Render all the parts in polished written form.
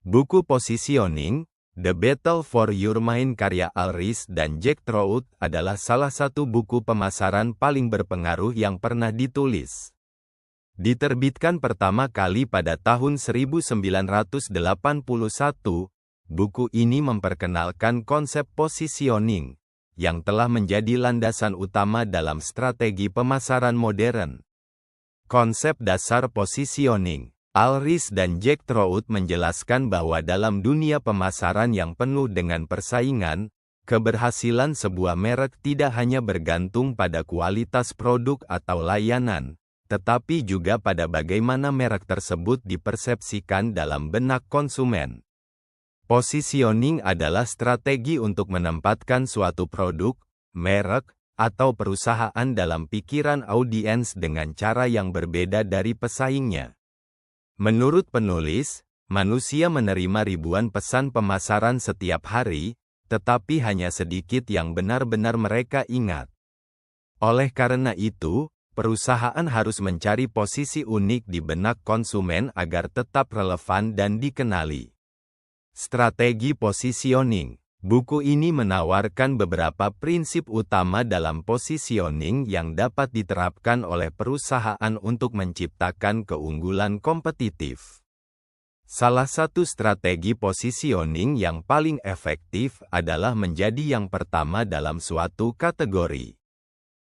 Buku Positioning, The Battle for Your Mind karya Al Ries dan Jack Trout adalah salah satu buku pemasaran paling berpengaruh yang pernah ditulis. Diterbitkan pertama kali pada tahun 1981, buku ini memperkenalkan konsep positioning, yang telah menjadi landasan utama dalam strategi pemasaran modern. Konsep dasar positioning. Al Ries dan Jack Trout menjelaskan bahwa dalam dunia pemasaran yang penuh dengan persaingan, keberhasilan sebuah merek tidak hanya bergantung pada kualitas produk atau layanan, tetapi juga pada bagaimana merek tersebut dipersepsikan dalam benak konsumen. Positioning adalah strategi untuk menempatkan suatu produk, merek, atau perusahaan dalam pikiran audiens dengan cara yang berbeda dari pesaingnya. Menurut penulis, manusia menerima ribuan pesan pemasaran setiap hari, tetapi hanya sedikit yang benar-benar mereka ingat. Oleh karena itu, perusahaan harus mencari posisi unik di benak konsumen agar tetap relevan dan dikenali. Strategi positioning. Buku ini menawarkan beberapa prinsip utama dalam positioning yang dapat diterapkan oleh perusahaan untuk menciptakan keunggulan kompetitif. Salah satu strategi positioning yang paling efektif adalah menjadi yang pertama dalam suatu kategori.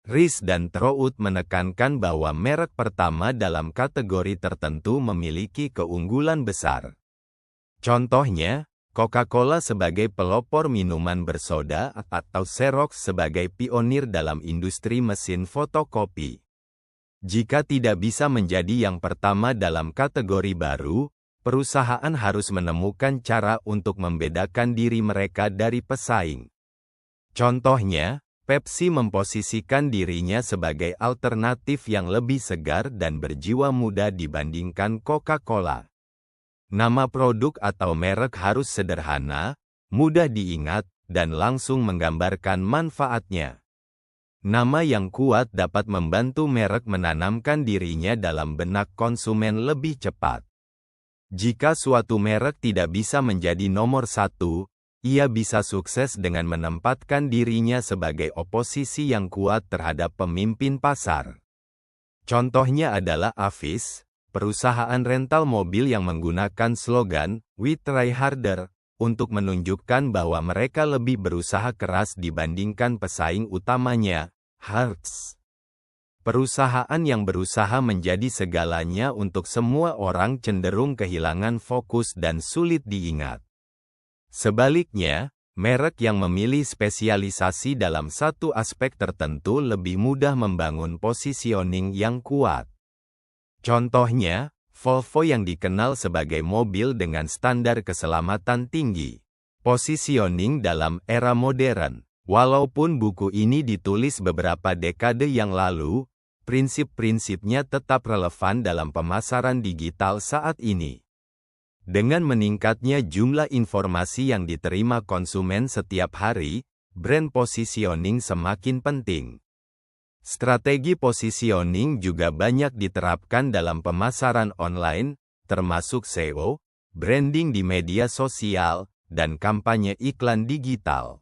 Ries dan Trout menekankan bahwa merek pertama dalam kategori tertentu memiliki keunggulan besar. Contohnya, Coca-Cola sebagai pelopor minuman bersoda atau Xerox sebagai pionir dalam industri mesin fotokopi. Jika tidak bisa menjadi yang pertama dalam kategori baru, perusahaan harus menemukan cara untuk membedakan diri mereka dari pesaing. Contohnya, Pepsi memposisikan dirinya sebagai alternatif yang lebih segar dan berjiwa muda dibandingkan Coca-Cola. Nama produk atau merek harus sederhana, mudah diingat, dan langsung menggambarkan manfaatnya. Nama yang kuat dapat membantu merek menanamkan dirinya dalam benak konsumen lebih cepat. Jika suatu merek tidak bisa menjadi nomor satu, ia bisa sukses dengan menempatkan dirinya sebagai oposisi yang kuat terhadap pemimpin pasar. Contohnya adalah Avis, perusahaan rental mobil yang menggunakan slogan, "We Try Harder", untuk menunjukkan bahwa mereka lebih berusaha keras dibandingkan pesaing utamanya, Hertz. Perusahaan yang berusaha menjadi segalanya untuk semua orang cenderung kehilangan fokus dan sulit diingat. Sebaliknya, merek yang memilih spesialisasi dalam satu aspek tertentu lebih mudah membangun positioning yang kuat. Contohnya, Volvo yang dikenal sebagai mobil dengan standar keselamatan tinggi. Positioning dalam era modern. Walaupun buku ini ditulis beberapa dekade yang lalu, prinsip-prinsipnya tetap relevan dalam pemasaran digital saat ini. Dengan meningkatnya jumlah informasi yang diterima konsumen setiap hari, brand positioning semakin penting. Strategi positioning juga banyak diterapkan dalam pemasaran online, termasuk SEO, branding di media sosial, dan kampanye iklan digital.